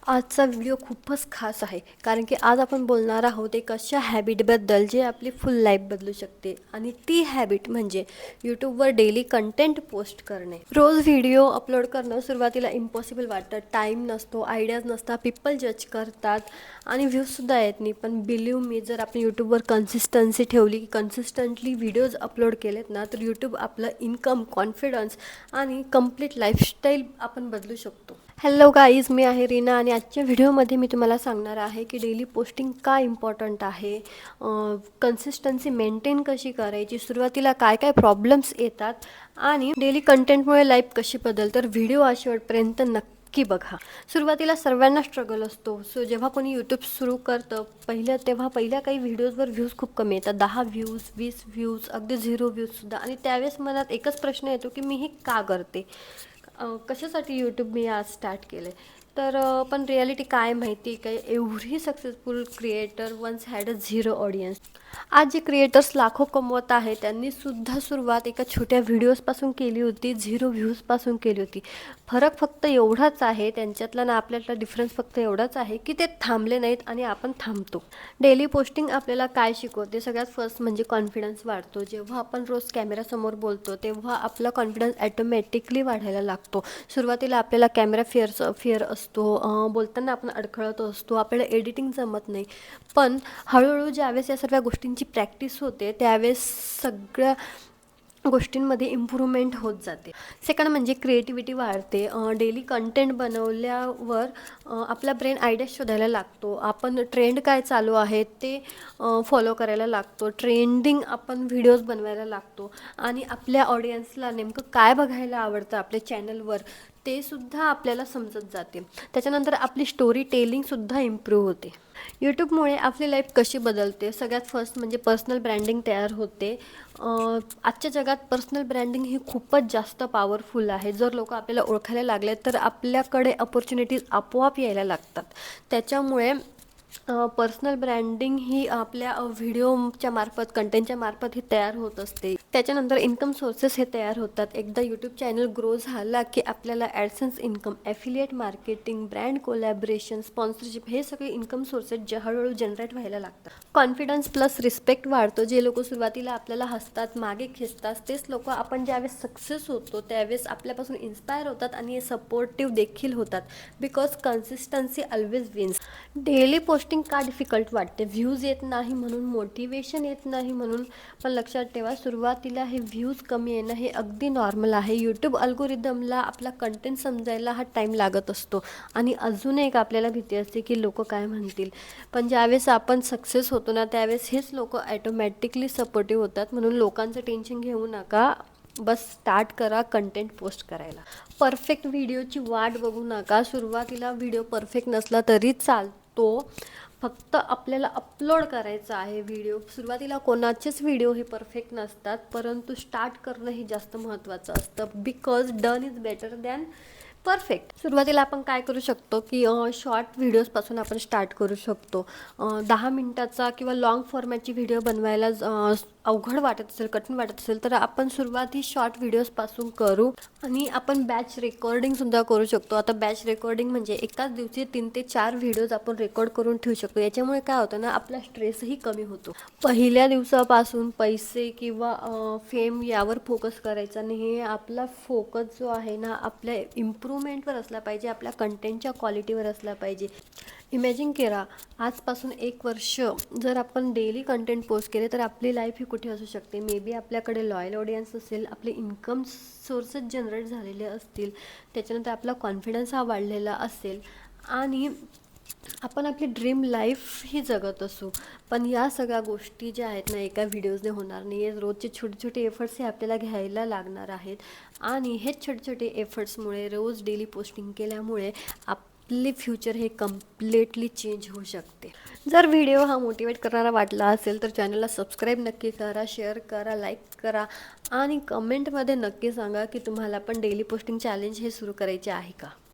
आजचा व्हिडिओ खूपच खास आहे, कारण की आज आपण बोलणार आहोत एक अशा हॅबिटबद्दल जे आपली फुल लाईफ बदलू शकते. आणि ती हॅबिट म्हणजे यूट्यूबवर डेली कंटेंट पोस्ट करणे. रोज व्हिडिओ अपलोड करणं सुरुवातीला इम्पॉसिबल वाटतं. टाईम नसतो, आयडियाज नसतात, पीपल जज करतात आणि व्ह्यूजसुद्धा येत नाही. पण बिलीव्ह मी, जर आपण यूट्यूबवर कन्सिस्टन्सी ठेवली, की कन्सिस्टंटली व्हिडिओज अपलोड केलेत ना, तर यूट्यूब आपलं इन्कम, कॉन्फिडन्स आणि कम्प्लीट लाईफस्टाईल आपण बदलू शकतो. हॅलो गाईज, मी आहे रीना आणि आजच्या व्हिडिओमध्ये मी तुम्हाला सांगणार आहे की डेली पोस्टिंग का इम्पॉर्टंट आहे, कन्सिस्टन्सी मेंटेन कशी करायची, सुरुवातीला काय काय प्रॉब्लेम्स येतात आणि डेली कंटेंटमुळे लाईफ कशी बदल. तर व्हिडिओ शेवटपर्यंत नक्की बघा. सुरुवातीला सर्वांना स्ट्रगल असतो. जेव्हा कोणी यूट्यूब सुरू करतं तेव्हा पहिल्या काही व्हिडिओजवर व्ह्यूज खूप कमी येतात. 10 व्ह्यूज, 20 व्ह्यूज, अगदी 0 व्ह्यूजसुद्धा. आणि त्यावेळेस मनात एकच प्रश्न येतो की मी हे का करते, कशासाठी यूट्यूब मी आज स्टार्ट केलं आहे. तर पण रियालिटी काय माहिती काय, एवढी successful creator once had a zero audience. आज जे क्रिएटर्स लाखो कमवत आहे त्यांनीसुद्धा सुरुवात एका छोट्या व्हिडिओजपासून केली होती, 0 व्ह्यूजपासून केली होती. फरक फक्त एवढाच आहे त्यांच्यातला ना आपल्यातला डिफरन्स फक्त एवढाच आहे की ते थांबले नाहीत आणि आपण थांबतो. डेली पोस्टिंग आपल्याला काय शिकवते? सगळ्यात फर्स्ट म्हणजे कॉन्फिडन्स वाढतो. जेव्हा आपण रोज कॅमेरासमोर बोलतो तेव्हा आपला कॉन्फिडन्स ॲटोमॅटिकली वाढायला लागतो. सुरुवातीला आपल्याला कॅमेरा फिअर असतो, बोलताना आपण अडखळत असतो, आपल्याला एडिटिंग जमत नाही. पण हळूहळू ज्यावेळेस या सर्व गोष्टींची प्रॅक्टिस होते त्यावेळेस सगळ्या गोष्टींमध्ये इम्प्रूव्हमेंट होत जाते. सेकंड म्हणजे क्रिएटिव्हिटी वाढते. डेली कंटेंट बनवल्यावर आपला ब्रेन आयडिया शोधायला लागतो. आपण ट्रेंड काय चालू आहे ते फॉलो करायला लागतो. ट्रेंडिंग आपण व्हिडिओज बनवायला लागतो आणि आपल्या ऑडियन्सला नेमकं काय बघायला आवडतं आपल्या चॅनलवर ते सुद्धा आपल्याला समजत जाते. त्याच्यानंतर आपली स्टोरी टेलिंगसुद्धा इम्प्रूव्ह होते. यूट्यूबमुळे आपली लाईफ कशी बदलते? सगळ्यात फर्स्ट म्हणजे पर्सनल ब्रँडिंग तयार होते. आजच्या जगात पर्सनल ब्रँडिंग ही खूपच जास्त पॉवरफुल आहे. जर लोक आपल्याला ओळखायला लागले तर आपल्याकडे अपॉर्च्युनिटीज आपोआप यायला लागतात. त्याच्यामुळे पर्सनल ब्रँडिंग ही आपल्या व्हिडिओच्या मार्फत, कंटेंटच्या मार्फत ही तयार होत असते. त्याच्यानंतर इन्कम सोर्सेस हे तयार होतात. एकदा यूट्यूब चॅनल ग्रो झाला की आपल्याला AdSense income, affiliate marketing, brand collaboration, sponsorship हे सगळे इन्कम सोर्सेस हळूहळू जनरेट व्हायला लागतात. कॉन्फिडन्स प्लस रिस्पेक्ट वाढतो. जे लोक सुरुवातीला आपल्याला हसतात, मागे खेचतात, तेच लोक आपण ज्यावेळेस सक्सेस होतो त्यावेळेस आपल्यापासून इन्स्पायर होतात आणि सपोर्टिव्ह देखील होतात. Because consistency always wins. Daily posting का डिफिकल्ट वाटते? व्ह्यूज येत नाही म्हणून, मोटिवेशन येत नाही म्हणून. पण लक्षात ठेवा, सुरुवातीला हे व्ह्यूज कमी येणं हे अगदी नॉर्मल आहे. यूट्यूब अल्गोरिदमला आपला कंटेंट समजायला हा टाईम लागत असतो. आणि अजून एक आपल्याला भीती असते की लोक काय म्हणतील. पण ज्यावेळेस आपण सक्सेस होतो ना त्यावेळेस हेच लोक ॲटोमॅटिकली सपोर्टिव्ह होतात. म्हणून लोकांचं टेन्शन घेऊ नका, बस स्टार्ट करा कंटेंट पोस्ट करायला. परफेक्ट व्हिडिओची वाट बघू नका. सुरुवातीला व्हिडिओ परफेक्ट नसला तरी चालतो, फक्त आपल्याला अपलोड करायचा आहे व्हिडिओ. सुरुवातीला कोणाचेच व्हिडिओ हे परफेक्ट नसतात, परंतु स्टार्ट करणं हे जास्त महत्त्वाचं असतं. Because done is better than perfect. सुरुवातीला आपण काय करू शकतो की शॉर्ट व्हिडिओजपासून आपण स्टार्ट करू शकतो. 10 मिनटाचा किंवा लाँग फॉर्मॅटची व्हिडिओ बनवायला अवघड वाटत असेल, कठीण वाटत असेल तर आपण सुरुवात ही शॉर्ट व्हिडिओजपासून करू. आणि आपण बॅच रेकॉर्डिंगसुद्धा करू शकतो. आता बॅच रेकॉर्डिंग म्हणजे एकाच दिवशी 3 ते 4 व्हिडिओज आपण रेकॉर्ड करून ठेवू शकतो. याच्यामुळे काय होतं ना, आपला स्ट्रेसही कमी होतो. पहिल्या दिवसापासून पैसे किंवा फेम यावर फोकस करायचा नाही. आपला फोकस जो आहे ना आपल्या इम्प्रूव्हमेंटवर असला पाहिजे, आपल्या कंटेंटच्या क्वालिटीवर असला पाहिजे. इमॅजिन करा, आजपासून 1 वर्ष जर आपण डेली कंटेंट पोस्ट केले तर आपली लाईफ ही कुठे असू शकते. मे बी आपल्याकडे लॉयल ऑडियन्स असेल, आपले इन्कम सोर्सेस जनरेट झालेले असतील, त्याच्यानंतर आपला कॉन्फिडन्स हा वाढलेला असेल आणि आपण आपली ड्रीम लाईफ ही जगत असू. पण या सगळ्या गोष्टी ज्या आहेत ना एका व्हिडिओजने होणार नाही आहे. रोजचे छोटे छोटे एफर्ट्स हे आपल्याला घ्यायला लागणार आहेत आणि हेच छोटे छोटे एफर्ट्समुळे रोज डेली पोस्टिंग केल्यामुळे आपले फ्युचर हे कम्प्लिटली चेंज होऊ शकते. जर व्हिडिओ हा मोटिवेट करणारा वाटला असेल तर चॅनलला सबस्क्राईब नक्की करा, शेअर करा, लाईक करा आणि कमेंटमध्ये नक्की सांगा की तुम्हाला पण डेली पोस्टिंग चॅलेंज हे सुरू करायचे आहे का.